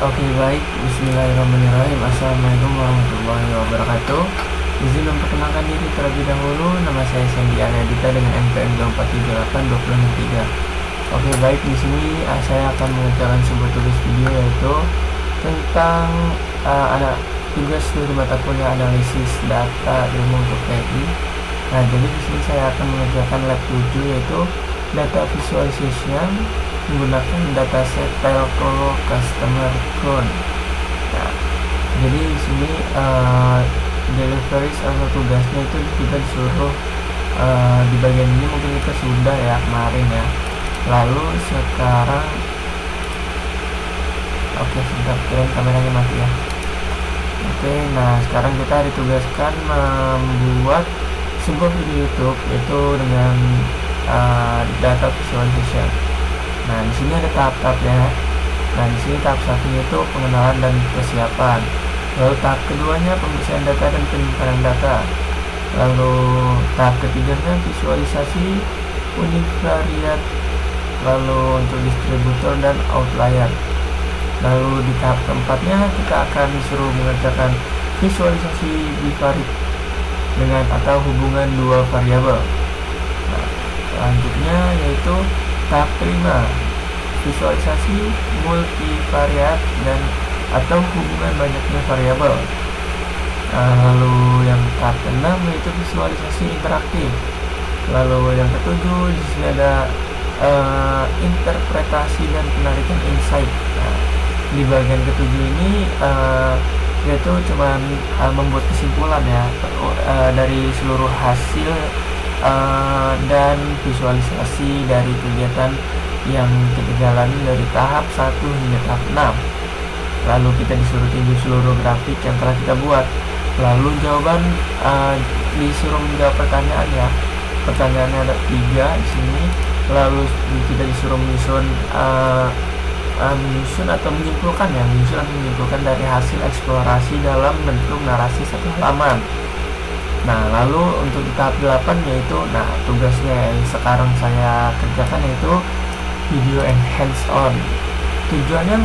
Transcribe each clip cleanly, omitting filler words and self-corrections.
Oke baik, bismillahirrahmanirrahim. Assalamualaikum warahmatullahi wabarakatuh. Izin memperkenalkan diri terlebih dahulu. Nama saya Sandy Aryadita dengan NPM 24782063. Oke baik, di sini saya akan mengerjakan sebuah tugas video yaitu tentang tugas dari mata kuliah analisis data ilmu untuk TI. Nah, jadi di sini saya akan mengerjakan lab 7 yaitu data visualization menggunakan dataset telco customer count. Nah, jadi di sini delivery atau tugasnya itu kita disuruh di bagian ini mungkin kita sudah ya kemarin ya. Lalu sekarang oke, sebentar, kirain kameranya mati ya. Oke, nah sekarang kita ditugaskan membuat sebuah video YouTube yaitu dengan data visualization. Nah, di sini ada tahap-tahapnya. Nah, di sini tahap satunya itu pengenalan dan persiapan. Lalu tahap keduanya pembersihan data dan penyimpanan data. Lalu tahap ketiganya visualisasi univariat. Lalu untuk distributor dan outlier. Lalu di tahap keempatnya kita akan disuruh mengerjakan visualisasi bivariate dengan atau hubungan dua variabel. Nah, selanjutnya yaitu tahap kelima, visualisasi multivariat dan atau hubungan banyaknya variabel. Lalu yang tahap keenam yaitu visualisasi interaktif. Lalu yang ketujuh di sini ada interpretasi dan penarikan insight. Nah, di bagian ketujuh ini yaitu cuman membuat kesimpulan ya dari seluruh hasil dan visualisasi dari kegiatan yang kita jalani dari tahap 1 hingga tahap 6. Lalu kita disuruh tinjau seluruh grafik yang telah kita buat. Lalu jawaban disuruh menjawab pertanyaan ya. Pertanyaannya ada 3 di sini. Lalu kita disuruh menyusun atau menyimpulkan dari hasil eksplorasi dalam bentuk narasi satu halaman. Nah, lalu untuk di tahap 8 yaitu tugasnya yang sekarang saya kerjakan yaitu video and hands on. Tujuannya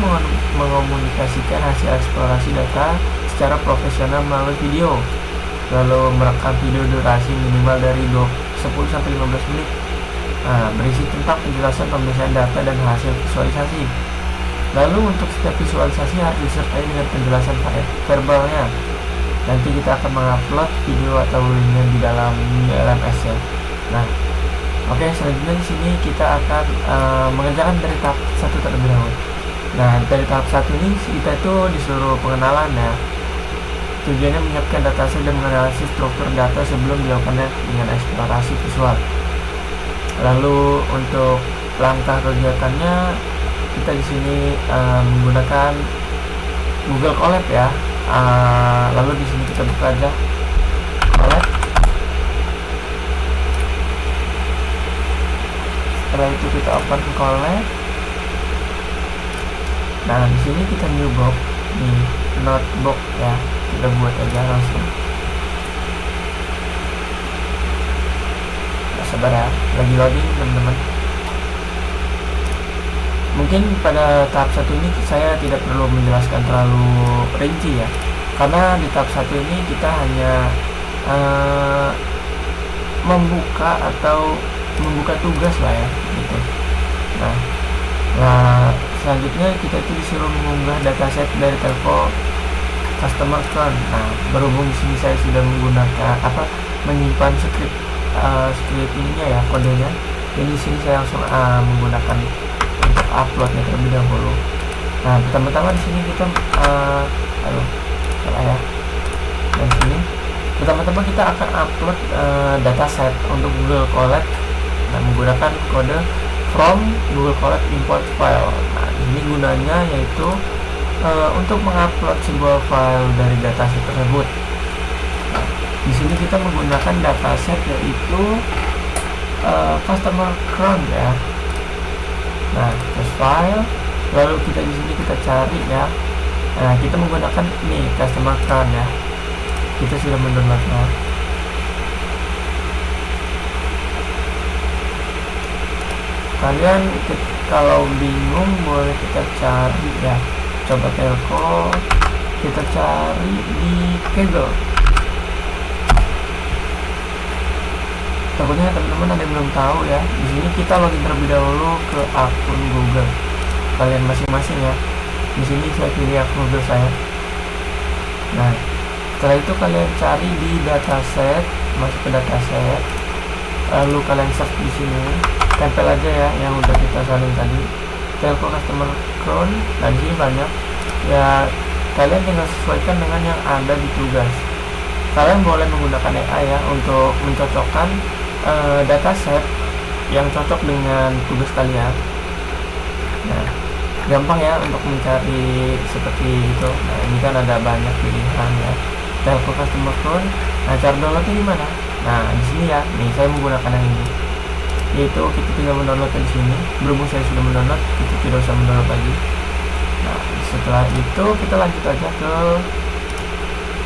mengomunikasikan hasil eksplorasi data secara profesional melalui video. Lalu merekam video durasi minimal dari 10-15 menit. Nah, berisi tentang penjelasan pembersihan data dan hasil visualisasi. Lalu untuk setiap visualisasi harus disertai dengan penjelasan verbalnya. Nanti kita akan mengupload video atau linknya di dalam LMS ya. Nah, oke, selanjutnya di sini kita akan mengerjakan dari tahap 1 terlebih dahulu. Nah, dari tahap 1 ini kita itu disuruh pengenalan ya. Tujuannya menyiapkan dataset dan menganalisis struktur data sebelum dilakukannya dengan eksplorasi visual. Lalu untuk langkah kegiatannya kita di sini menggunakan Google Colab ya. Lalu di sini kita buka aja Colab. Setelah itu kita open Colab. Nah, di sini kita new box nih, notebook ya. Kita buat aja langsung. Sabar ya, lagi loading teman-teman. Mungkin pada tahap 1 ini saya tidak perlu menjelaskan terlalu rinci ya, karena di tahap 1 ini kita hanya membuka tugas lah ya gitu. Nah, selanjutnya kita itu disuruh mengunggah dataset dari telco customer count. Nah, berhubung di sini saya sudah menggunakan menyimpan script ininya ya, kodenya. Jadi di sini saya langsung menggunakan untuk uploadnya terlebih dahulu. Nah, pertama-tama di sini kita salah ya. Dan sini pertama-tama kita akan upload dataset untuk Google Colab. Nah, menggunakan kode from Google Colab import file. Nah, ini gunanya yaitu untuk mengupload sebuah file dari dataset tersebut. Di sini kita menggunakan dataset yaitu customer count ya. Nah, terus file, lalu kita di sini kita cari ya. Nah, kita menggunakan ini customer count ya. Kita sudah mendownloadnya. Kalian kalau bingung boleh kita cari ya coba telco, kita cari di Kaggle. Takutnya teman-teman ada yang belum tahu ya. Di sini kita login terlebih dahulu ke akun Google kalian masing-masing ya. Di sini saya pilih akun Google saya. Nah, setelah itu kalian cari di dataset, masuk ke dataset, lalu kalian search di sini, tempel aja ya yang udah kita salin tadi, telco customer count. Nah, di sini banyak ya, kalian tinggal sesuaikan dengan yang ada di tugas. Kalian boleh menggunakan AI ya untuk mencocokkan dataset yang cocok dengan tugas kalian. Nah, gampang ya untuk mencari seperti itu. Nah, ini kan ada banyak pilihan ya. Telco customer count. Nah, cara downloadnya di mana? Nah, di sini ya. Nih, saya menggunakan yang ini. Yaitu kita tinggal mendownload di sini. Berhubung saya sudah mendownload, kita tidak usah mendownload lagi. Nah, setelah itu kita lanjut aja ke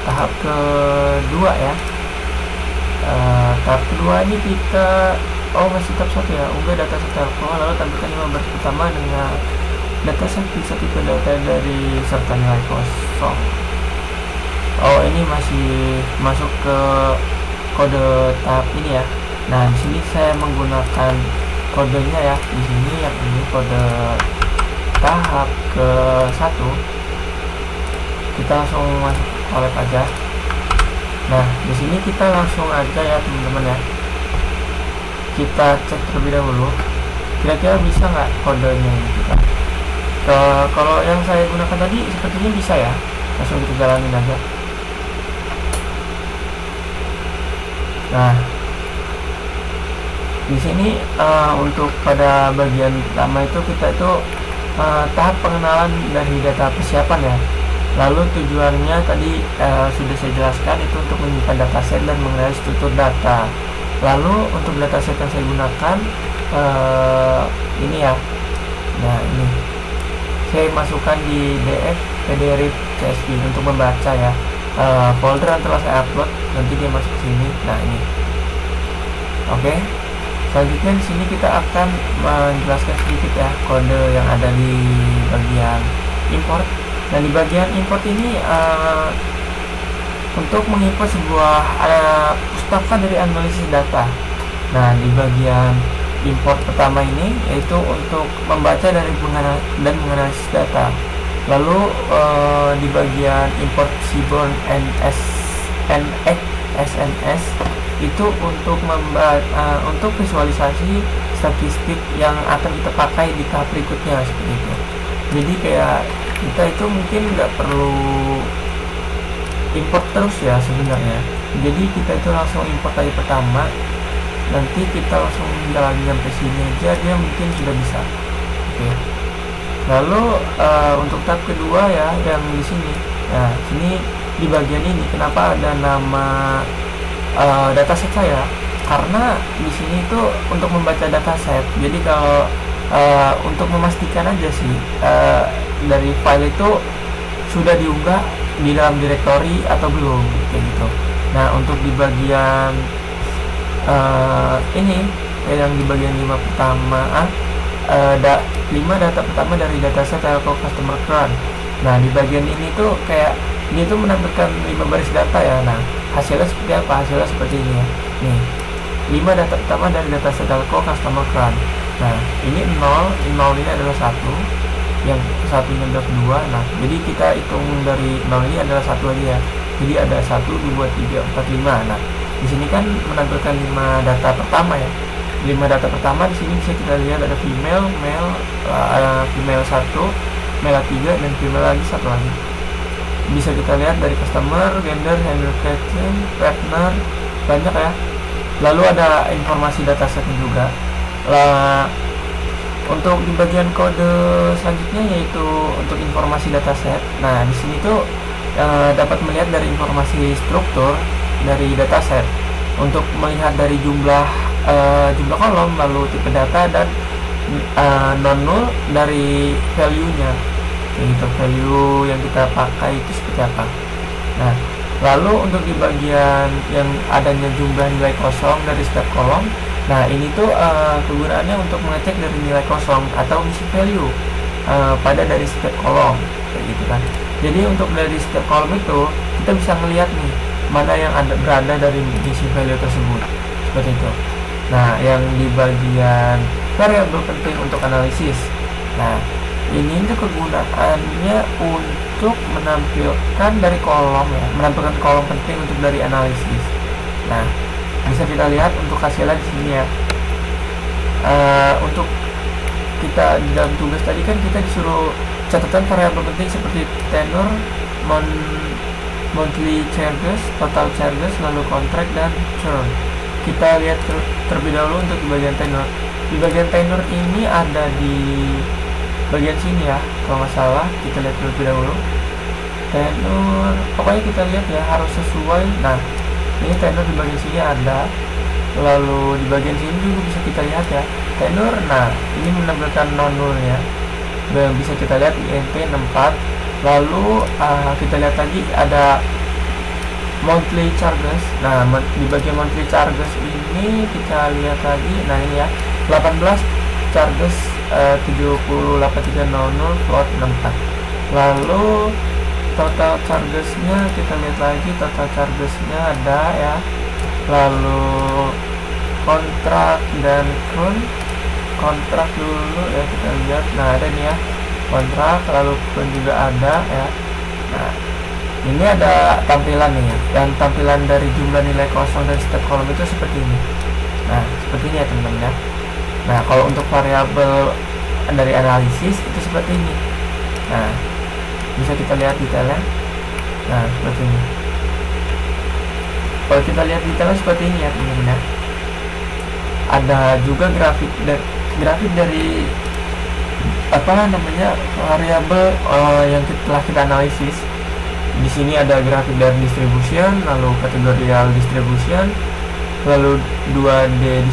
tahap kedua ya. Tahap kedua ini kita masih tahap 1 ya, unggah dataset telco, lalu tampilkan 5 baris pertama dengan dataset bisa tipe data dari serta nilai kosong. Ini masih masuk ke kode tahap ini ya. Nah, di sini saya menggunakan kodenya ya. Di sini yang ini kode tahap ke-1. Kita langsung masuk ke lab aja. Nah, di sini kita langsung aja ya teman-teman ya. Kita cek terlebih dahulu kira-kira bisa nggak kodenya ini kita. Kalau yang saya gunakan tadi sepertinya bisa ya. Langsung kita jalanin aja. Nah, di sini untuk pada bagian pertama itu kita itu tahap pengenalan dari data persiapan ya. Lalu tujuannya tadi sudah saya jelaskan, itu untuk menyimpan dataset dan mengenali struktur data. Lalu untuk dataset yang saya gunakan ini ya. Nah, ini saya masukkan di DF PDRIP CSV untuk membaca ya. Folder yang telah saya upload nanti dia masuk ke sini. Nah, ini. Oke. Selanjutnya di sini kita akan menjelaskan sedikit ya kode yang ada di bagian import. Nah, di bagian import ini untuk mengimport sebuah pustaka dari analisis data. Nah, di bagian import pertama ini yaitu untuk membaca dari dan menganalisis data. Lalu di bagian import Seaborn SNS itu untuk untuk visualisasi statistik yang akan kita pakai di tahap berikutnya seperti itu. Jadi kayak kita itu mungkin nggak perlu import terus ya sebenarnya. Jadi kita itu langsung import tadi pertama, nanti kita langsung jalanin sampai sini aja, dia mungkin sudah bisa. Oke. Lalu untuk tahap kedua ya yang di sini. Nah, sini di bagian ini kenapa ada nama dataset saya? Karena di sini itu untuk membaca dataset. Jadi kalau untuk memastikan aja sih dari file itu sudah diunggah di dalam directory atau belum kayak gitu. Nah, untuk di bagian ini yang di bagian 5 pertama 5 data pertama dari dataset telco customer count. Nah, di bagian ini tuh kayak dia tuh menampilkan 5 baris data ya. Nah, hasilnya seperti apa? Hasilnya seperti ini ya. Nih, 5 data pertama dari dataset telco customer count. Nah, ini 0 ini adalah 1, yang satunya adalah kedua. Nah, jadi kita hitung dari 0 ini adalah 1 aja ya. Jadi ada 1, 2, 3, 4, 5. Nah, di sini kan menampilkan 5 data pertama ya. 5 data pertama di sini bisa kita lihat ada female, male, female 1, male 3, dan female lagi 1 lagi. Bisa kita lihat dari customer, gender, handle caption, partner, banyak ya. Lalu ada informasi datasetnya juga. Untuk di bagian kode selanjutnya yaitu untuk informasi dataset. Nah, di sini tuh dapat melihat dari informasi struktur dari dataset untuk melihat dari jumlah kolom, lalu tipe data, dan non-null dari value-nya. Gitu, value yang kita pakai itu seperti apa. Nah, lalu untuk di bagian yang adanya jumlah nilai kosong dari setiap kolom. Nah, ini tuh kegunaannya untuk mengecek dari nilai kosong atau missing value. pada dari setiap kolom kayak gitu kan. Jadi untuk dari setiap kolom itu kita bisa melihat nih mana yang berada dari missing value tersebut seperti itu. Nah, yang di bagian variabel penting untuk analisis. Nah, ini tuh kegunaannya untuk menampilkan dari kolom ya, menampilkan kolom penting untuk dari analisis. Nah, bisa kita lihat untuk hasilnya di sini ya. Untuk kita di dalam tugas tadi kan kita disuruh catatan variabel penting seperti tenor, monthly charges, total charges, lalu contract dan churn. Kita lihat terlebih dahulu untuk di bagian tenor. Di bagian tenor ini ada di bagian sini ya, kalau nggak salah. Kita lihat terlebih dahulu tenor, pokoknya kita lihat ya harus sesuai. Nah, ini tenor di bagian sini ada, lalu di bagian sini juga bisa kita lihat ya tenor. Nah, ini menampilkan non-nullnya, dan bisa kita lihat INT 64. Lalu kita lihat lagi ada monthly charges. Nah, di bagian monthly charges ini kita lihat lagi, nah ini ya 18 charges 78300 float 64. Lalu total chargesnya kita lihat lagi, total chargesnya ada ya. Lalu kontrak dan kontrak dulu ya, kita lihat. Nah, ada nih ya kontrak, lalu pun juga ada ya. Nah, ini ada tampilan nih, dan tampilan dari jumlah nilai kosong dan setiap kolom itu seperti ini. Nah, seperti ini ya teman-teman ya. Nah, kalau untuk variabel dari analisis itu seperti ini. Nah, bisa kita lihat detailnya. Nah, seperti ini. Kalau kita lihat detailnya seperti ini ya teman-teman ya. Ada juga grafik dari apa namanya variabel yang telah kita analisis. Di sini ada grafik dari distribution, lalu kategorial distribution, lalu 2D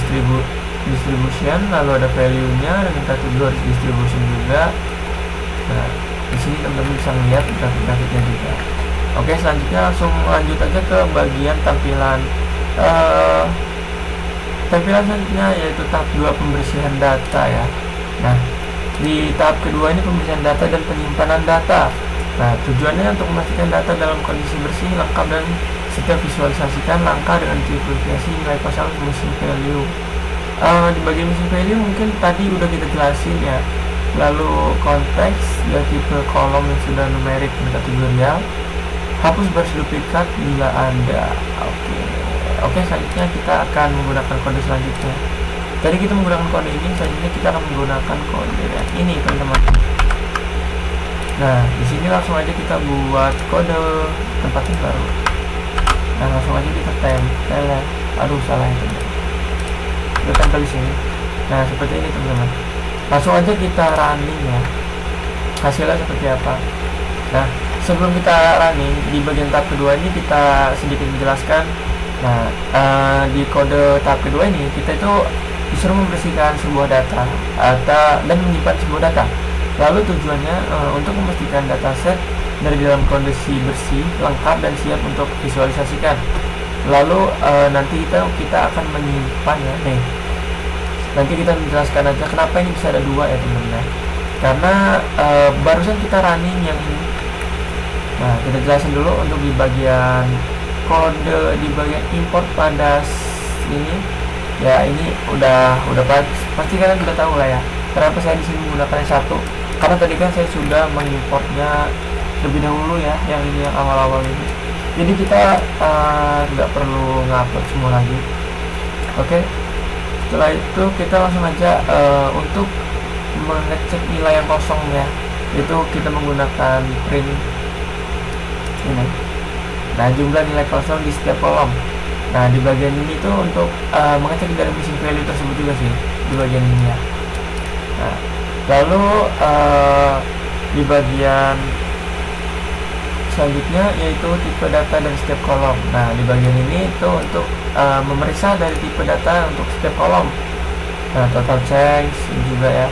distribution, lalu ada value-nya dengan kategori distribution juga. Nah, di sini teman-teman bisa melihat grafik-grafiknya juga. Oke, selanjutnya langsung lanjut aja ke bagian tampilan. Tampilan selanjutnya yaitu tahap 2 pembersihan data ya. Nah, di tahap kedua ini pembersihan data dan penyimpanan data. Nah, tujuannya untuk memastikan data dalam kondisi bersih, lengkap, dan setiap visualisasikan langkah dengan tipifikasi nilai kosong missing value. Di bagian missing value mungkin tadi udah kita jelasin ya. Lalu konteks dan tipe kolom yang sudah numerik dan kategorial. Hapus baris duplikat bila ada. Oke, selanjutnya kita akan menggunakan kode selanjutnya. Tadi kita menggunakan kode ini, selanjutnya kita akan menggunakan kode ini teman-teman. Nah, di sini langsung aja kita buat kode tempatnya baru. Nah, langsung aja kita tempel ya. Aduh, salah itu. Kita tempel di sini. Nah, seperti ini teman-teman. Langsung aja kita running ya. Hasilnya seperti apa? Nah, sebelum kita running di bagian tahap kedua ini kita sedikit menjelaskan. Nah, di kode tahap kedua ini kita itu disuruh membersihkan sebuah data dan menyimpan sebuah data. Lalu tujuannya untuk memastikan dataset dari dalam kondisi bersih, lengkap, dan siap untuk visualisasikan. Lalu nanti kita akan menyimpan ya. Nih, nanti kita menjelaskan aja kenapa ini bisa ada dua ya teman-teman. Karena barusan kita running yang ini. Nah, kita jelasin dulu untuk di bagian kode, di bagian import pada ini. Ya, ini udah pasti kalian sudah tahu lah ya. Kenapa saya di sini menggunakan yang satu? Karena tadi kan saya sudah mengimportnya lebih dahulu ya, yang ini yang awal-awal ini. Jadi kita nggak perlu ngupload semua lagi. Oke. Setelah itu kita langsung aja untuk mengecek nilai yang kosong ya. Itu kita menggunakan print ini. Nah, jumlah nilai kosong di setiap kolom. Nah, di bagian ini tuh untuk mengecek dari missing value tersebut juga sih di bagian ini ya. Nah, lalu di bagian selanjutnya yaitu tipe data dan setiap kolom. Nah, di bagian ini itu untuk memeriksa dari tipe data untuk setiap kolom. Nah, total change juga ya.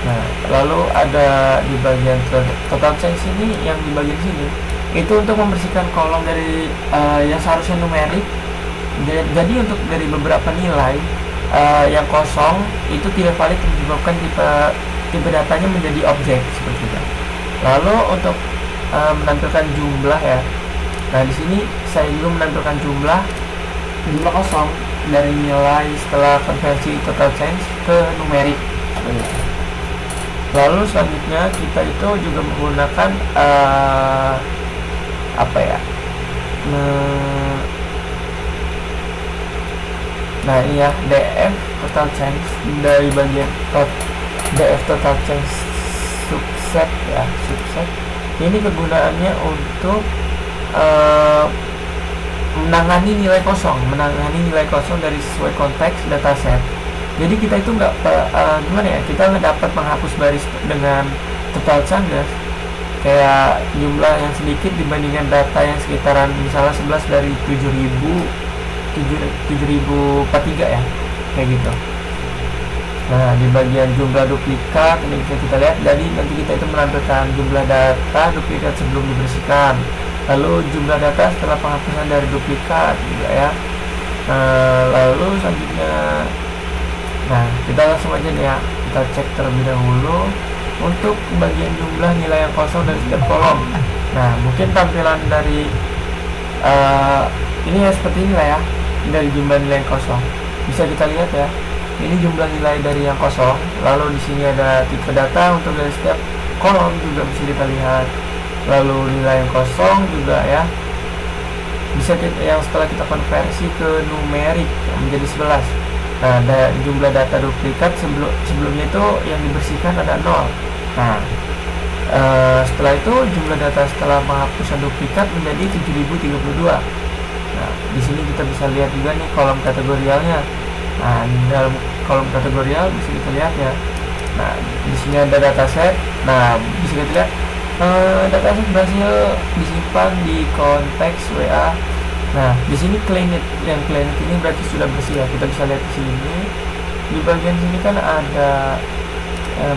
Nah, lalu ada di bagian total change ini, yang di bagian sini itu untuk membersihkan kolom dari yang seharusnya numerik. Jadi untuk dari beberapa nilai yang kosong itu tidak valid menyebabkan tipe tipe datanya menjadi objek seperti itu. Lalu untuk menampilkan jumlah ya. Nah, di sini saya juga menampilkan jumlah kosong dari nilai setelah konversi total change ke numerik. Lalu selanjutnya kita itu juga menggunakan nah ini ya, df total change dari bagian df total change subset ya, subset ini kegunaannya untuk menangani nilai kosong dari sesuai konteks dataset. Jadi kita itu nggak gimana ya, kita nggak dapat menghapus baris dengan total changes kayak jumlah yang sedikit dibandingkan data yang sekitaran misalnya 11 dari 7043 ya, kayak gitu. Nah, di bagian jumlah duplikat ini bisa kita lihat, jadi nanti kita itu menampilkan jumlah data duplikat sebelum dibersihkan, lalu jumlah data setelah penghapusan dari duplikat juga ya. Lalu selanjutnya, nah kita langsung aja nih ya, kita cek terlebih dahulu untuk bagian jumlah nilai yang kosong dari setiap kolom. Nah, mungkin tampilan dari ini ya seperti inilah ya, dari jumlah nilai yang kosong bisa kita lihat ya. Ini jumlah nilai dari yang kosong, lalu di sini ada tipe data untuk dari setiap kolom juga bisa kita lihat. Lalu nilai yang kosong juga ya, bisa kita, yang setelah kita konversi ke numerik menjadi 11. Nah, ada jumlah data duplikat sebelumnya itu yang dibersihkan ada 0. Nah, setelah itu jumlah data setelah penghapusan duplikat menjadi 7032. Nah, di sini kita bisa lihat juga nih kolom kategorialnya. Nah, dalam kolom kategorial bisa kita lihat ya. Nah, di sini ada dataset. Nah, bisa kita lihat dataset berhasil disimpan di konteks WA. Nah, di sini cleaned, yang cleaned ini berarti sudah bersih ya. Kita bisa lihat di sini. Di bagian sini kan ada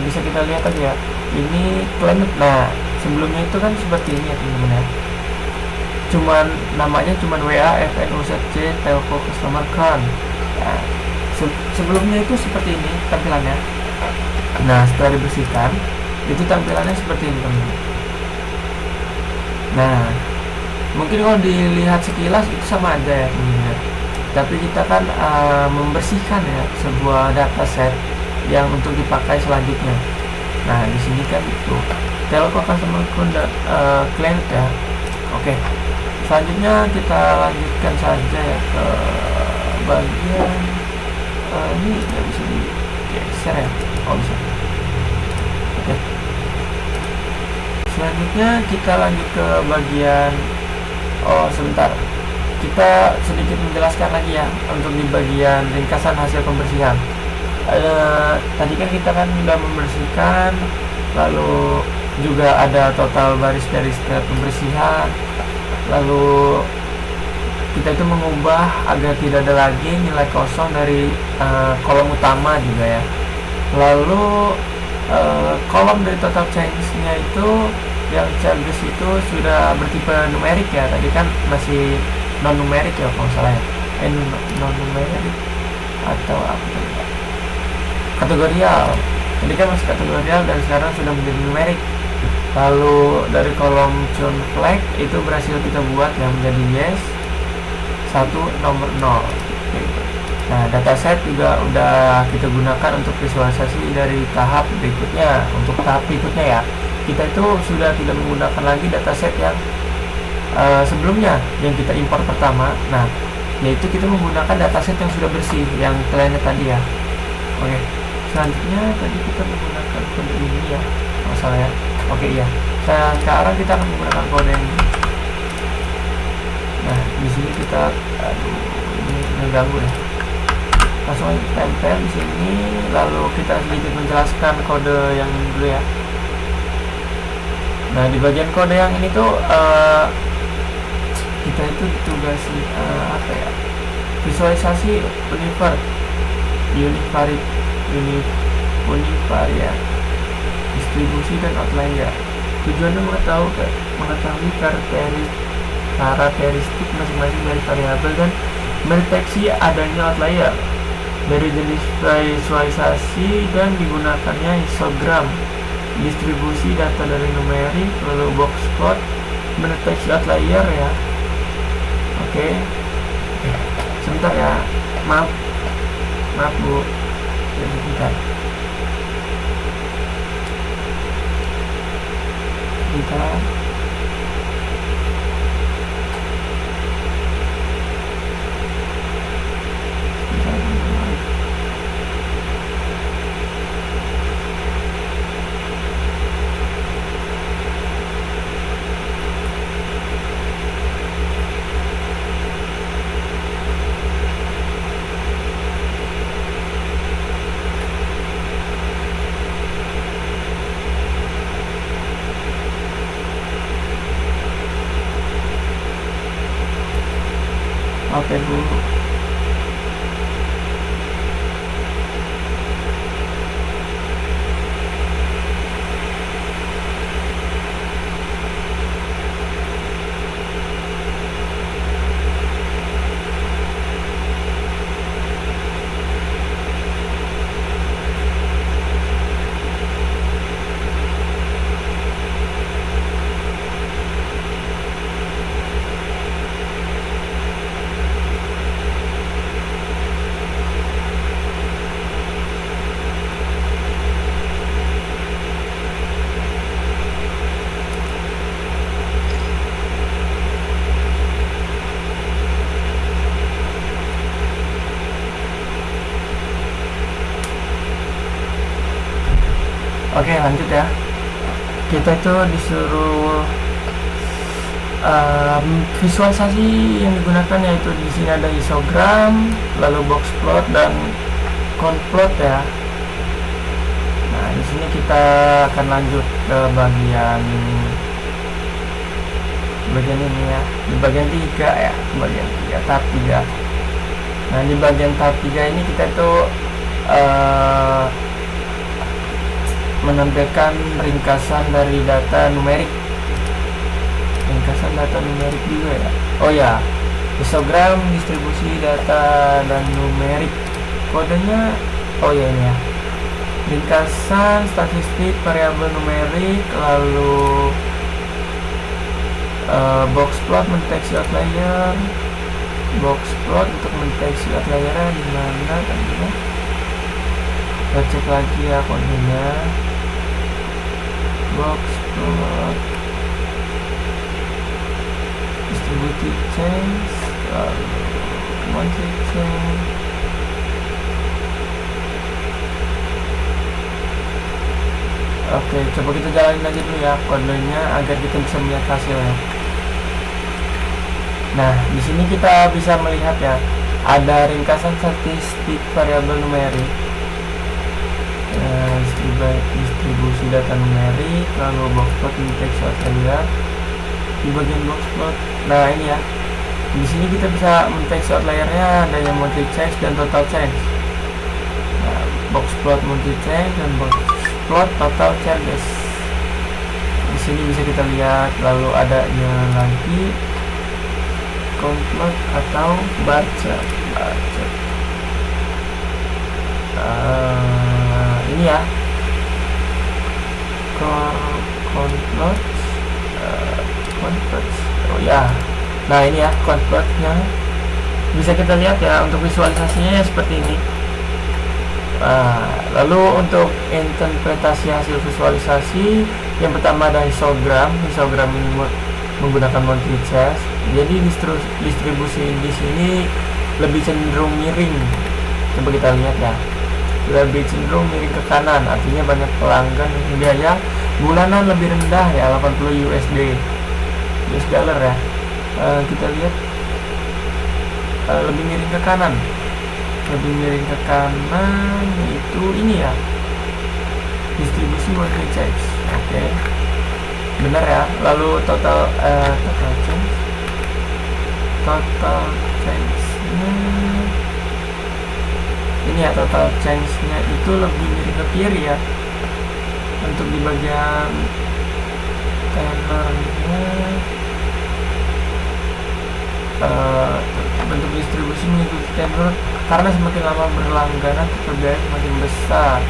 bisa kita lihat tadi ya. Ini cleaned. Nah, sebelumnya itu kan seperti ini ya teman-teman ya. Namanya cuman WA FNUZC Telco Customer Con. Nah, sebelumnya itu seperti ini tampilannya. Nah, setelah dibersihkan itu tampilannya seperti ini teman-teman. Nah, mungkin kalau dilihat sekilas itu sama aja ya teman-teman, tapi kita kan membersihkan ya sebuah dataset yang untuk dipakai selanjutnya. Nah, di sini kan itu Telco Customer Client ya. Oke, selanjutnya kita lanjutkan saja ya ke bagian ini nggak bisa digeser ya. Oh, bisa. Oke, selanjutnya kita lanjut ke bagian sebentar, kita sedikit menjelaskan lagi ya untuk di bagian ringkasan hasil pembersihan. Tadi kan kita kan sudah membersihkan, lalu juga ada total baris dari setiap pembersihan, lalu kita itu mengubah agar tidak ada lagi nilai kosong dari kolom utama juga ya. Lalu kolom dari total change-nya itu yang charges itu sudah bertipe numerik ya, tadi kan masih non numerik ya kalau salah ya, non numerik atau apa tadi, kategorial. Tadi kan masih kategorial dan sekarang sudah menjadi numerik. Lalu dari kolom tune flag itu berhasil kita buat yang menjadi yes 1 nomor 0 gitu. Nah, dataset juga udah kita gunakan untuk visualisasi dari tahap berikutnya. Untuk tahap berikutnya ya, kita itu sudah tidak menggunakan lagi dataset yang sebelumnya yang kita impor pertama. Nah, yaitu kita menggunakan dataset yang sudah bersih, yang client tadi ya. Oke, selanjutnya tadi kita menggunakan kode ini ya, masalah ya. Oke ya, sekarang kita akan menggunakan kode ini. Nah, di sini kita ini mengganggu ya. Langsung aja tempel di sini, lalu kita sedikit menjelaskan kode yang ini dulu ya. Nah, di bagian kode yang ini tuh kita itu ditugasi apa ya? Visualisasi univariat, distribusi dan outlier. Tujuannya mengetahui karakteristik masing-masing dari variabel dan mendeteksi adanya outlier. Dari jenis visualisasi dan digunakannya histogram, distribusi data dari numerik, lalu box plot, mendeteksi outlier ya. Oke. Sebentar ya, maaf Bu, sebentar. Oke Bu. Oke, lanjut ya. Kita itu disuruh visualisasi yang digunakan yaitu di sini ada histogram, lalu box plot dan count plot ya. Nah, di sini kita akan lanjut ke bagian ini ya, di bagian 3 ya, bagian 3 tahap 3. Nah, di bagian tahap 3 ini kita tuh menampilkan ringkasan dari data numerik, juga ya. Oh ya, histogram, distribusi data dan numerik, kodenya oh ya ini ya, ringkasan statistik variabel numerik, lalu box plot mendeteksi outlier, box plot untuk mendeteksi outlier di mana tadinya. Kita cek lagi ya kodenya, box plot, distributed change, lalu monthly change. Oke, coba kita jalanin aja dulu ya kodenya agar kita bisa melihat hasilnya. Nah, di sini kita bisa melihat ya, ada ringkasan statistik variabel numerik, distribusi data numerik, lalu box plot mendeteksi outlier di bagian box plot. Nah ini ya, di sini kita bisa mendeteksi outliernya ada yang monthly change dan total change. Nah, box plot monthly change dan box plot total changes. Di sini bisa kita lihat, lalu adanya lagi count plot atau bar chart. Ini ya, count plot, oh ya. Nah ini ya count plotnya, bisa kita lihat ya untuk visualisasinya ya seperti ini. Lalu untuk interpretasi hasil visualisasi, yang pertama ada histogram ini menggunakan monthly change. Jadi distribusi di sini lebih cenderung miring. Coba kita lihat ya, lebih cenderung miring ke kanan, artinya banyak pelanggan yang biaya bulanan lebih rendah ya, 80 US dollar ya. Kita lihat lebih miring ke kanan, yaitu ini ya, distribusi monthly change. Oke, benar ya. Lalu total change-nya ini ya, total change-nya itu lebih miring ke kiri ya. Untuk di bagian tenornya, bentuk distribusi mengikuti tenor karena semakin lama berlangganan tentu biaya semakin besar.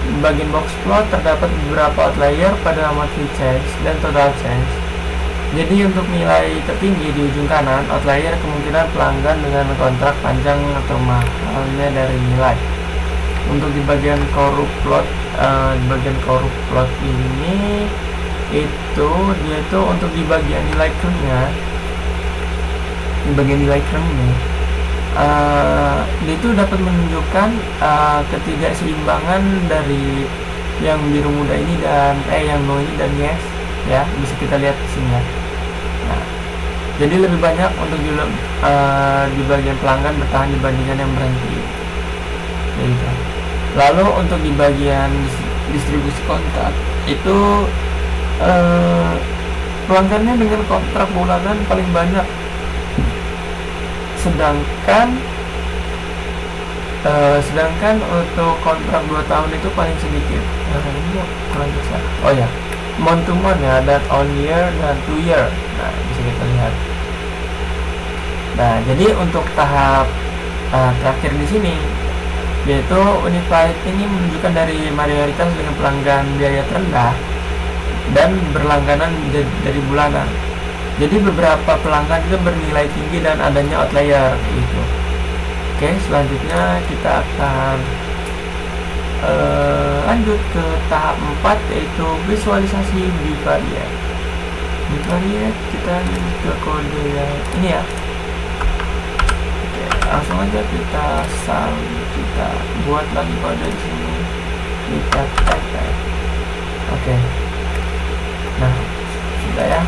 Di bagian box plot terdapat beberapa outlier pada monthly change dan total change. Jadi untuk nilai tertinggi di ujung kanan, outlier kemungkinan pelanggan dengan kontrak panjang atau mahalnya dari nilai. Untuk di bagian korup plot, ini itu dia itu untuk di bagian nilai krimnya, dia itu dapat menunjukkan ketidakseimbangan dari yang biru muda ini dan yang no ini dan yes ya, bisa kita lihat di sini ya. Nah, jadi lebih banyak untuk di bagian pelanggan bertahan dibandingkan yang berhenti gitu. Lalu untuk di bagian distribusi kontrak itu pelanggannya dengan kontrak bulanan paling banyak, sedangkan untuk kontrak 2 tahun itu paling sedikit. Ini kurang besar. Oh ya, month to month ya, dan on year dan 2 year. Nah, bisa kita lihat. Nah, jadi untuk tahap terakhir di sini, yaitu Unified ini menunjukkan dari mayoritas dengan pelanggan biaya terendah dan berlangganan dari bulanan. Jadi beberapa pelanggan itu bernilai tinggi dan adanya outlier gitu. Oke, selanjutnya kita akan lanjut ke tahap 4, yaitu visualisasi bivariate. Bivariate kita ke kode yang ini ya. Oke, langsung aja kita buat lagi kode di sini. Kita type. Oke. Nah, sudah ya.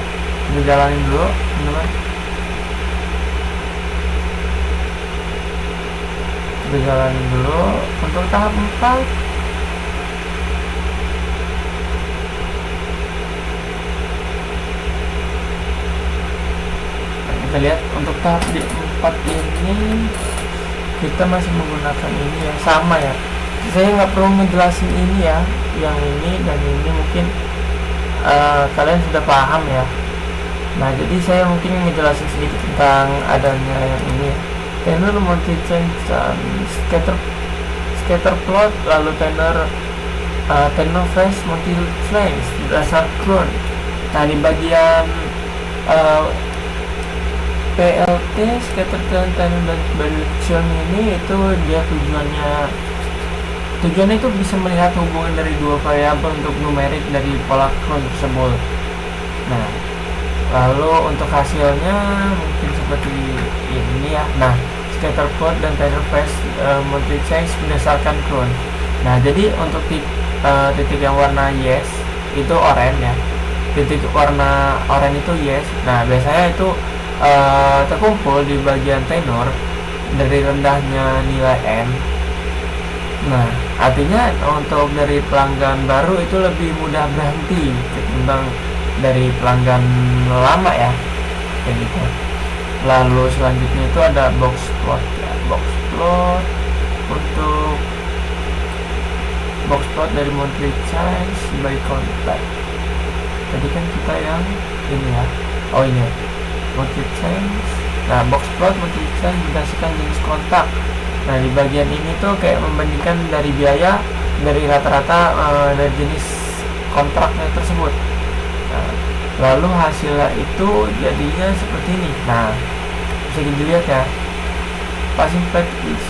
Kita jalanin dulu, teman-teman. Kita jalanin dulu untuk tahap 4. Kita lihat untuk tahap di 4 ini kita masih menggunakan ini yang sama ya. Saya nggak perlu ngejelasin ini ya, yang ini dan ini mungkin kalian sudah paham ya. Nah, jadi saya mungkin ngejelasin sedikit tentang adanya yang ini. Tenor multi change dan scatter plot, lalu tenor phase multi change dasar clone. Nah, di bagian PLT scatter tenor dan variation ini itu dia tujuannya itu bisa melihat hubungan dari dua variabel untuk numerik dari pola clone tersebut. Nah, lalu untuk hasilnya mungkin seperti ini ya. Nah, scatter plot dan tenor phase multi change berdasarkan clone. Nah, jadi untuk titik yang warna yes itu oranye ya. Titik warna oranye itu yes. Nah, biasanya itu terkumpul di bagian tenor dari rendahnya nilai N. Nah, artinya untuk dari pelanggan baru itu lebih mudah berhenti ketimbang dari pelanggan lama ya, kayak gitu. Lalu selanjutnya itu ada box plot ya. Box plot untuk box plot dari monthly change by contract. Tadi kan kita yang ini ya. Oh ini monthly change. Nah, box plot monthly change berdasarkan jenis kontak. Nah, di bagian ini tuh kayak membandingkan dari biaya dari rata-rata dari jenis kontraknya tersebut. Nah, lalu hasilnya itu jadinya seperti ini. Nah, bisa dilihat ya. Passing flag is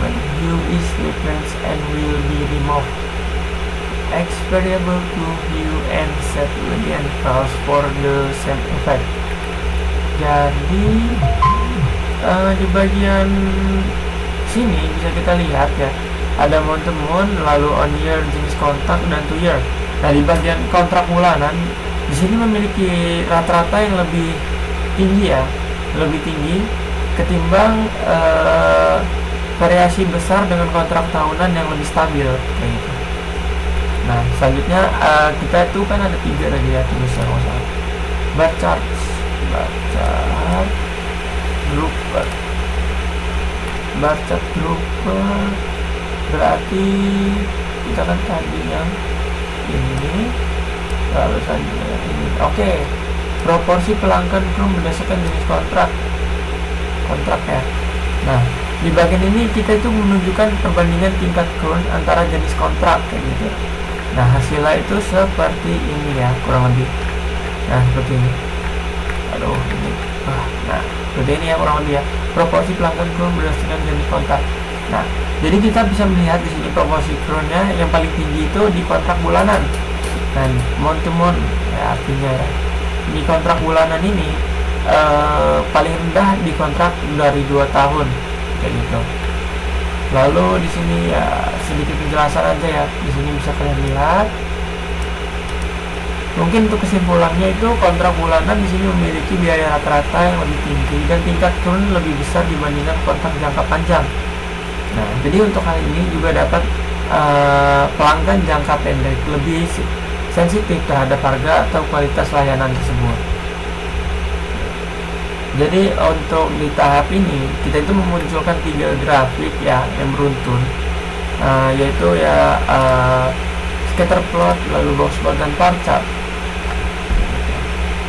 when hue is different and will be removed. X variable to hue and set again false for the same effect. Jadi di bagian sini bisa kita lihat ya, ada month to month, lalu on year jenis kontrak dan 2 year. Nah, di bagian kontrak bulanan di sini memiliki rata-rata yang lebih tinggi ya, lebih tinggi ketimbang variasi besar dengan kontrak tahunan yang lebih stabil kayak gitu. Nah, selanjutnya kita itu kan ada 3 tadi ya tulisnya kalau salah. Bar chart grouper. Bar chart grouper berarti kita kan tadi yang ini, lalu selanjutnya ini. Oke. Proporsi pelanggan chrome berdasarkan jenis kontrak ya. Nah, Di bagian ini kita itu menunjukkan perbandingan tingkat current antara jenis kontrak kayak gitu. Nah, hasilnya itu seperti ini ya, kurang lebih. Nah, seperti ini. Aduh, ini. Nah, seperti ini ya kurang lebih ya. Proporsi pelanggan current berdasarkan jenis kontrak. Nah, jadi kita bisa melihat di sini proporsi current-nya yang paling tinggi itu di kontrak bulanan. Dan month to month ya, artinya ya. Di kontrak bulanan ini paling rendah di kontrak dari 2 tahun kayak gitu. Lalu di sini ya sedikit penjelasan aja ya. Di sini bisa kalian lihat. Mungkin untuk kesimpulannya itu kontrak bulanan di sini memiliki biaya rata-rata yang lebih tinggi dan tingkat current lebih besar dibandingkan kontrak jangka panjang. Nah, jadi untuk hal ini juga dapat pelanggan jangka pendek lebih sensitif terhadap harga atau kualitas layanan tersebut. Jadi untuk di tahap ini kita itu memunculkan 3 grafik ya yang beruntun, yaitu ya scatter plot, lalu box plot dan bar chart.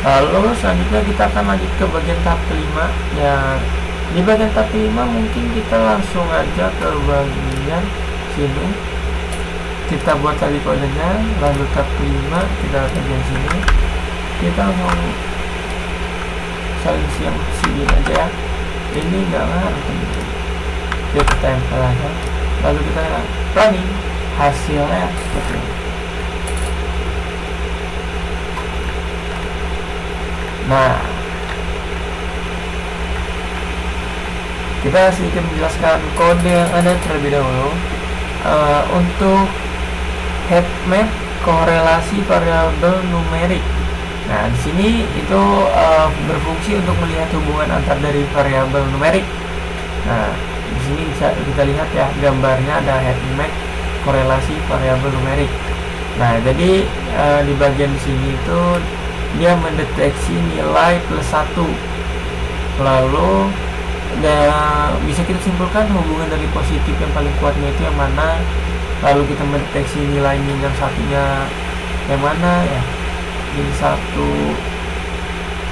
Lalu selanjutnya kita akan lanjut ke bagian tahap kelima ya. Di bagian tahap kelima mungkin kita langsung aja ke bagian sini. Kita buat tali kodenya, lalu tahap kelima kita bagian sini. Kita mau saling sini aja ya. Ini enggak ngaruh. Kita tempel aja. Lalu kita running hasilnya seperti ini. Nah, kita sedikit menjelaskan kode yang ada terlebih dahulu. Untuk heat map korelasi variabel numerik. Nah, di sini itu berfungsi untuk melihat hubungan antar dari variabel numerik. Nah, di sini bisa kita lihat ya gambarnya ada heat map korelasi variabel numerik. Nah, jadi di bagian di sini itu dia mendeteksi nilai +1. Lalu bisa kita simpulkan hubungan dari positif yang paling kuatnya itu yang mana. Lalu kita mendeteksi nilai min yang satunya yang mana ya. Min 1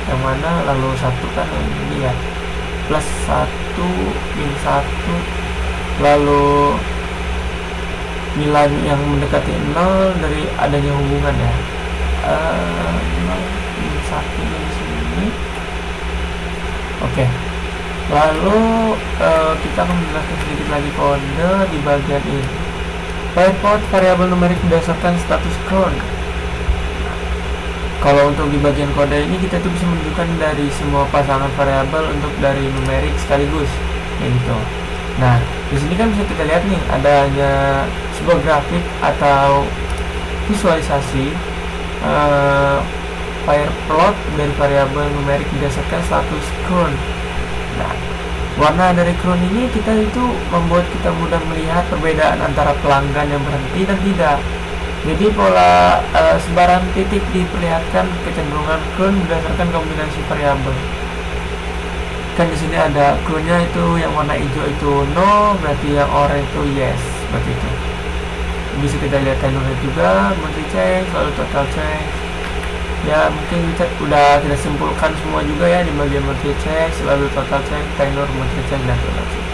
yang mana, lalu 1 kan ini ya. +1 min 1. Lalu nilai yang mendekati 0 dari adanya hubungan ya. 1 di sini. Oke. Lalu kita akan menjelaskan sedikit lagi kode di bagian ini. Plot variabel numerik berdasarkan status current. Kalau untuk di bagian kode ini kita tuh bisa menunjukkan dari semua pasangan variabel untuk dari numerik sekaligus, kayak gitu. Nah, di sini kan bisa kita lihat nih adanya sebuah grafik atau visualisasi pair plot dari variabel numerik berdasarkan status current. Nah, warna dari current ini kita itu membuat kita mudah melihat perbedaan antara pelanggan yang berhenti dan tidak. Jadi pola sebaran titik diperlihatkan kecenderungan current berdasarkan kombinasi variabel. Kan di sini ada currentnya itu yang warna hijau itu no, berarti yang orange itu yes, seperti itu. Bisa kita lihat tenornya juga, monthly change, lalu total change. Ya mungkin kita udah kita simpulkan semua juga ya di bagian monthly change, lalu total change, tenor, monthly change dan total change.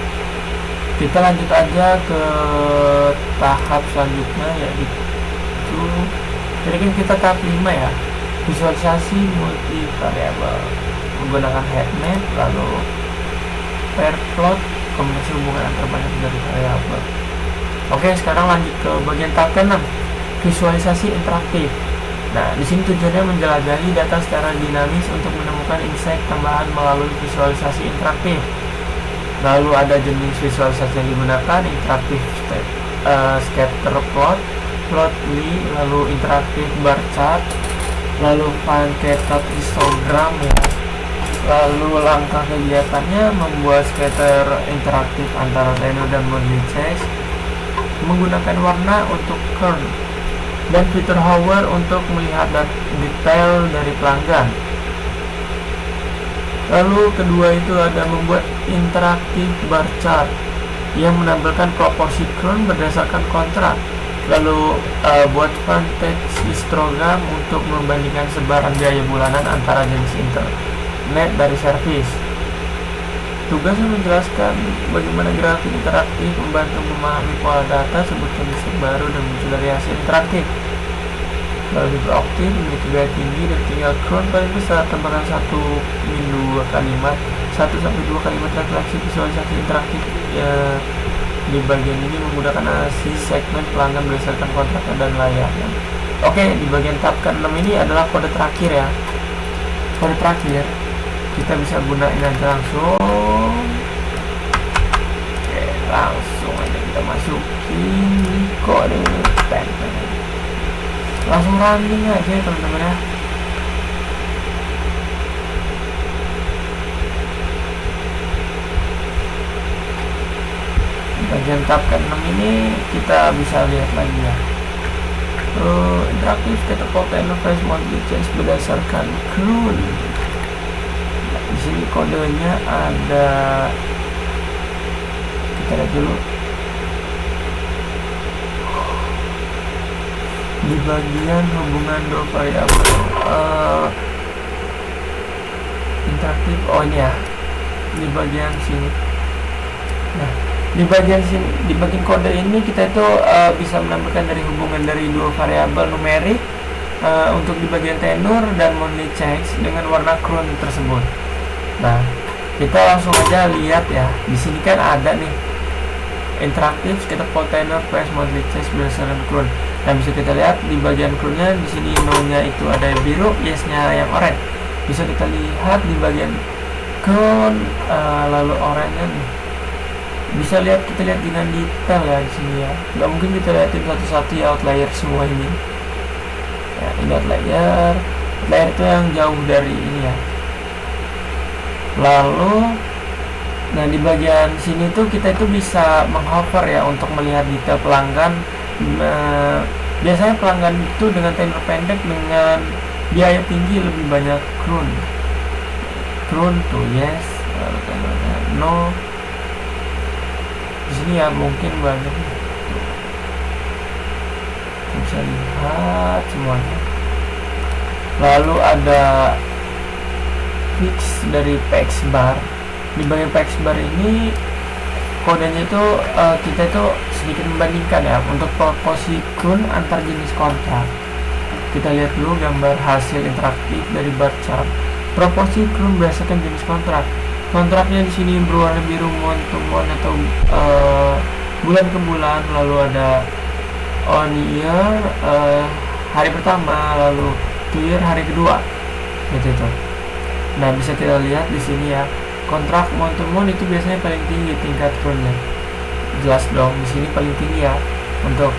Kita lanjut aja ke tahap selanjutnya yaitu, jadi kan kita tahap 5 ya, visualisasi multi variabel menggunakan heat map, lalu pair plot, kombinasi hubungan antar banyak dari variabel. Oke, sekarang lanjut ke bagian tahap ke-6, visualisasi interaktif. Nah, di sini tujuannya menjelajahi data secara dinamis untuk menemukan insight tambahan melalui visualisasi interaktif. Lalu ada jenis visualisasi yang digunakan, interaktif scatter plot, plotly, lalu interaktif bar chart, lalu pancake histogram ya. Lalu langkah kegiatannya membuat scatter interaktif antara tenor dan monthly change, menggunakan warna untuk current, dan fitur hover untuk melihat detail dari pelanggan. Lalu kedua itu ada membuat interaktif bar chart yang menampilkan proporsi current berdasarkan kontrak. Lalu buat vantage histogram untuk membandingkan sebaran biaya bulanan antara jenis internet dari service. Tugasnya menjelaskan bagaimana grafik interaktif membantu memahami pola data, sebutkan listrik baru dan muncul dari hasil interaktif. Lalu hiperoptik memiliki gaya tinggi dan tinggal cron paling besar, tambahkan 1-2 kalimat, 1-2 kalimat refleksi visualisasi interaktif ya. Di bagian ini menggunakan analisis segmen pelanggan berdasarkan kontraknya dan layanan. Oke, di bagian tab ke-6 ini adalah kode terakhir ya. Kode terakhir kita bisa gunain aja langsung. Oke, langsung aja kita masukin kode pen. Langsung running aja teman-teman ya. Bagian tab ke-6 ini kita bisa lihat lagi ya. Interaktif kita content face monthly change berdasarkan cron. Nah, di sini kodenya ada, kita lihat dulu. Di bagian hubungan dua variabel interaktif, oh ini ya, di bagian sini. Nah, di bagian sini, di bagian kode ini kita itu bisa menambahkan dari hubungan dari dua variabel numerik untuk di bagian tenor dan monthly change dengan warna cron tersebut. Nah, kita langsung aja lihat ya. Di sini kan ada nih interaktif kita tenor price monthly change berdasarkan cron. Nah, bisa kita lihat di bagian cronnya di sini no-nya itu ada yang biru, yes-nya yang oranye. Bisa kita lihat di bagian cron lalu oranye nih. Bisa lihat, kita lihat dengan detail ya di sini ya. Nggak mungkin kita lihatin satu-satu ya outlier semua ini. Ya, ini outlier itu yang jauh dari ini ya. Lalu, nah di bagian sini tuh kita itu bisa menghover ya untuk melihat detail pelanggan. Biasanya pelanggan itu dengan tenor pendek dengan biaya tinggi lebih banyak cron tuh yes, lalu tenornya no. Di sini ya mungkin banyak, bisa lihat semuanya. Lalu ada fix dari PX bar. Di bagian PX bar ini kodenya itu kita itu sedikit membandingkan ya untuk proporsi cron antar jenis kontrak. Kita lihat dulu gambar hasil interaktif dari bar chart. Proporsi cron berdasarkan jenis kontrak. Kontraknya di sini berwarna biru month to month atau bulan ke bulan, lalu ada on year hari pertama, lalu to year hari kedua, gitu tuh. Nah, bisa kita lihat di sini ya. Kontrak month to month itu biasanya paling tinggi tingkat cronnya. Jelas dong, di sini paling tinggi ya untuk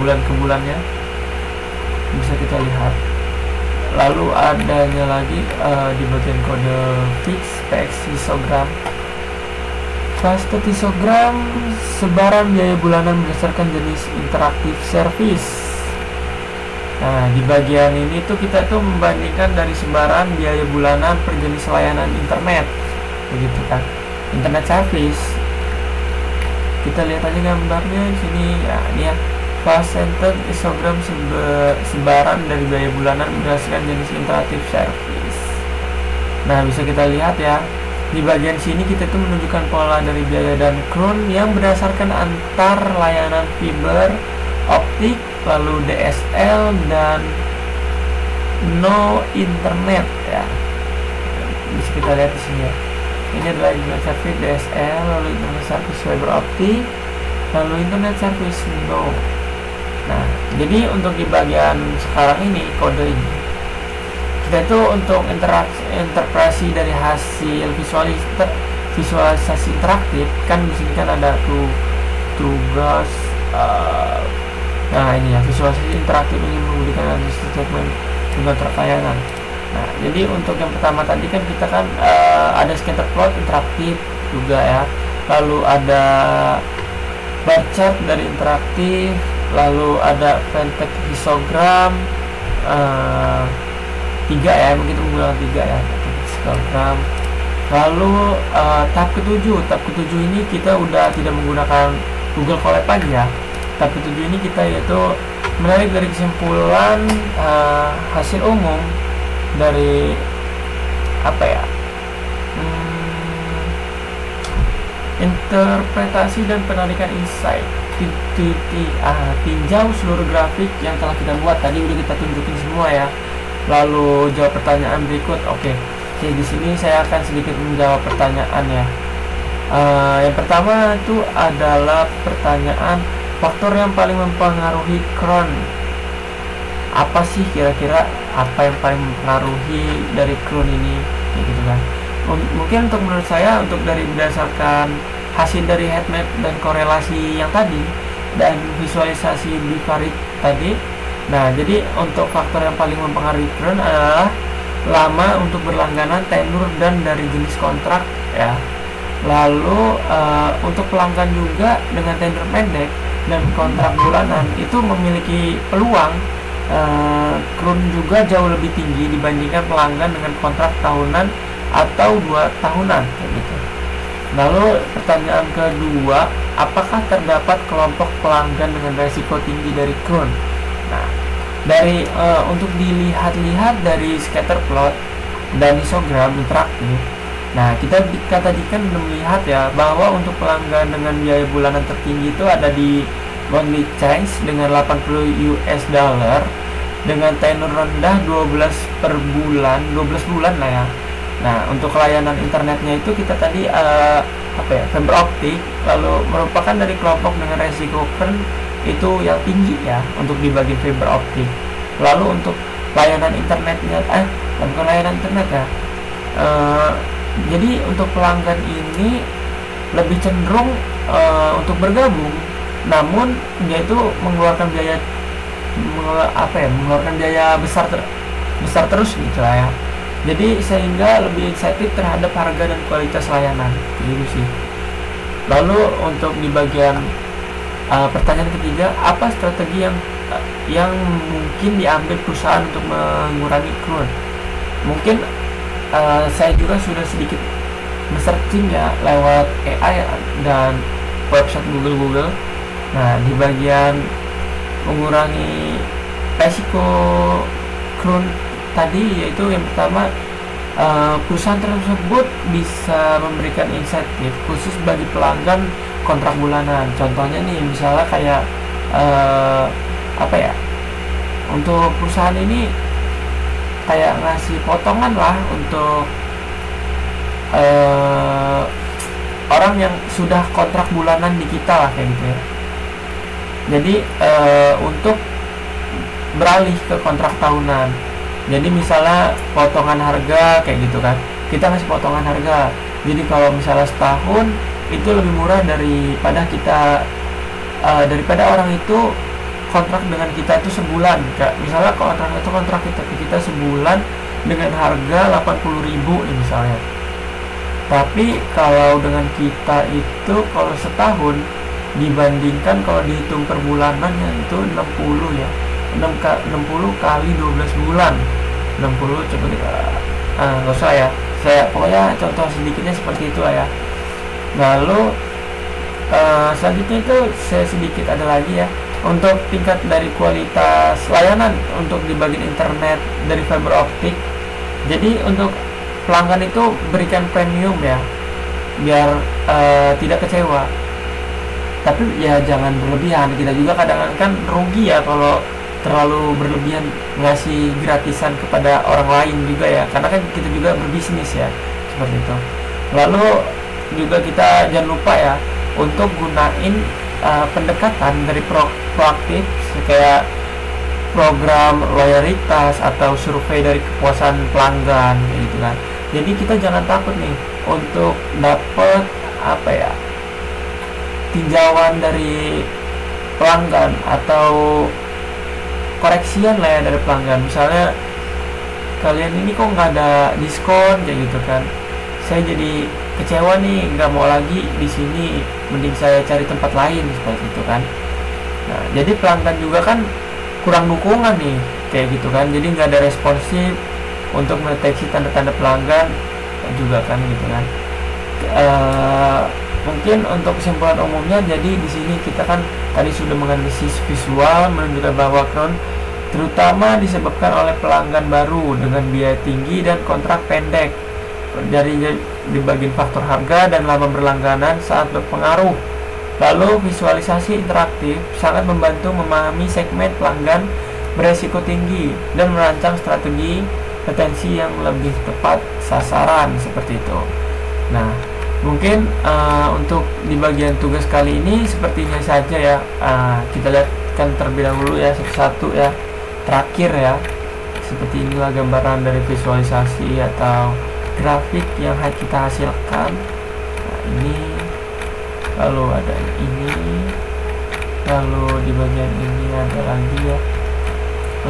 bulan ke bulannya. Bisa kita lihat. Lalu adanya lagi di bagian kode fix PX histogram. Fast histogram sebaran biaya bulanan berdasarkan jenis interaktif service. Nah, di bagian ini tuh kita tuh membandingkan dari sebaran biaya bulanan per jenis layanan internet, begitu kan? Internet service. Kita lihat aja gambarnya di sini ya, ini ya. Fast center histogram sebaran dari biaya bulanan berdasarkan jenis interaktif service. Nah, bisa kita lihat ya. Di bagian sini kita tuh menunjukkan pola dari biaya dan cron yang berdasarkan antar layanan fiber optik, lalu DSL dan no internet ya. Bisa kita lihat di sini ya. Ini adalah internet service DSL, lalu internet service fiber optik, lalu internet service no. Nah, jadi untuk di bagian sekarang ini kode ini kita itu untuk interpretasi dari hasil visualisasi interaktif kan di sini kan ada tugas. Nah, ini ya visualisasi interaktif ini menggunakan analisis segmen dengan terkayangan. Nah, jadi untuk yang pertama tadi kan kita kan ada scatter plot interaktif juga ya. Lalu ada bar chart dari interaktif, lalu ada Ventek histogram 3 ya, begitu menggunakan 3 ya, histogram. Lalu tab ke-7 ini kita udah tidak menggunakan Google Colab lagi ya. Tab ke-7 ini kita yaitu menarik dari kesimpulan hasil umum dari apa ya, Interpretasi dan penarikan insight. Tinjau seluruh grafik yang telah kita buat. Tadi udah kita tunjukin semua ya. Lalu jawab pertanyaan berikut. Oke, di sini saya akan sedikit menjawab pertanyaan ya. Yang pertama itu adalah pertanyaan faktor yang paling mempengaruhi Crohn. Apa sih kira-kira apa yang paling mempengaruhi dari Crohn ini? Kayak gitu kan. Mungkin untuk menurut saya, untuk dari berdasarkan hasil dari heat map dan korelasi yang tadi dan visualisasi bivariate tadi. Nah, jadi untuk faktor yang paling mempengaruhi Crohn adalah lama untuk berlangganan, tenur, dan dari jenis kontrak ya. Lalu untuk pelanggan juga dengan tenur pendek dan kontrak bulanan itu memiliki peluang Crohn juga jauh lebih tinggi dibandingkan pelanggan dengan kontrak tahunan atau 2 tahunan kayak gitu. Lalu pertanyaan kedua, apakah terdapat kelompok pelanggan dengan resiko tinggi dari Crohn? Nah, dari untuk dilihat-lihat dari scatter plot dan histogram interaktif, nah kita tadi kan melihat ya bahwa untuk pelanggan dengan biaya bulanan tertinggi itu ada di monthly change dengan 80 US dollar dengan tenor rendah 12 per bulan, 12 bulan lah ya. Nah, untuk layanan internetnya itu kita tadi fiber optik, lalu merupakan dari kelompok dengan resiko Crohn itu yang tinggi ya untuk di bagian fiber optik. Lalu untuk layanan internetnya, bukan layanan internet ya. Jadi untuk pelanggan ini lebih cenderung untuk bergabung, namun dia itu mengeluarkan biaya besar terus gitu lah ya. Jadi sehingga lebih sensitif terhadap harga dan kualitas layanan gitu sih. Lalu untuk di bagian pertanyaan ketiga, apa strategi yang mungkin diambil perusahaan untuk mengurangi Crohn? Mungkin saya juga sudah sedikit searching ya lewat AI dan website Google. Nah, di bagian mengurangi resiko Crohn tadi, yaitu yang pertama, perusahaan tersebut bisa memberikan insentif khusus bagi pelanggan kontrak bulanan. Contohnya nih, misalnya kayak untuk perusahaan ini kayak ngasih potongan lah untuk orang yang sudah kontrak bulanan di kita lah kayak gitu ya. Jadi untuk beralih ke kontrak tahunan, jadi misalnya potongan harga kayak gitu kan, kita ngasih potongan harga. Jadi kalau misalnya setahun itu lebih murah daripada orang itu kontrak dengan kita itu sebulan. Kayak misalnya kontrak kita sebulan dengan harga 80.000 nih misalnya. Tapi kalau dengan kita itu kalau setahun dibandingkan kalau dihitung per bulanannya itu 60 ya. 60 kali 12 bulan. 60 coba kita nggak usah ya. Saya pokoknya contoh sedikitnya seperti itu lah ya. Lalu selanjutnya itu saya sedikit ada lagi ya. Untuk tingkat dari kualitas layanan untuk di bagian internet dari fiber optik. Jadi untuk pelanggan itu berikan premium ya, biar tidak kecewa. Tapi ya jangan berlebihan. Kita juga kadang-kadang kan rugi ya kalau terlalu berlebihan ngasih gratisan kepada orang lain juga ya, karena kan kita juga berbisnis ya, seperti itu. Lalu juga kita jangan lupa ya untuk gunain pendekatan dari proaktif kayak program loyalitas atau survei dari kepuasan pelanggan gitu kan. Jadi kita jangan takut nih untuk dapat tinjauan dari pelanggan atau koreksian lah ya dari pelanggan. Misalnya kalian ini kok nggak ada diskon kayak gitu kan, saya jadi kecewa nih, nggak mau lagi di sini, mending saya cari tempat lain seperti itu kan. Nah, jadi pelanggan juga kan kurang dukungan nih kayak gitu kan, jadi nggak ada responsif untuk mendeteksi tanda-tanda pelanggan juga kan gitu kan. Mungkin untuk kesimpulan umumnya, jadi di sini kita kan tadi sudah menganalisis visual menunjukkan bahwa Crohn terutama disebabkan oleh pelanggan baru dengan biaya tinggi dan kontrak pendek. di bagian faktor harga dan lama berlangganan saat berpengaruh. Lalu visualisasi interaktif sangat membantu memahami segmen pelanggan beresiko tinggi dan merancang strategi retensi yang lebih tepat sasaran seperti itu. Nah, mungkin untuk di bagian tugas kali ini sepertinya saja ya. Kita lihatkan terlebih dahulu ya satu-satu ya. Terakhir ya, seperti inilah gambaran dari visualisasi atau grafik yang kita hasilkan. Nah, ini, lalu ada ini, lalu di bagian ini ada lagi ya.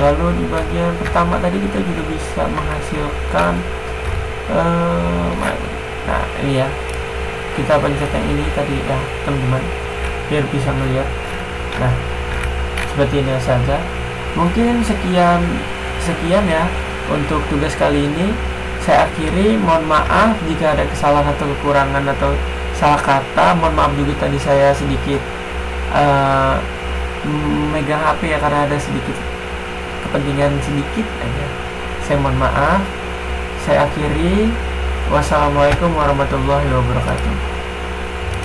Lalu di bagian pertama tadi kita juga bisa menghasilkan nah ini ya, kita pencet yang ini tadi ya teman-teman, biar bisa melihat. Nah, seperti ini saja. Mungkin sekian ya untuk tugas kali ini. Saya akhiri, mohon maaf jika ada kesalahan atau kekurangan atau salah kata. Mohon maaf juga tadi saya sedikit megang HP ya, karena ada sedikit kepentingan sedikit aja. Saya mohon maaf. Saya akhiri. Wassalamualaikum warahmatullahi wabarakatuh.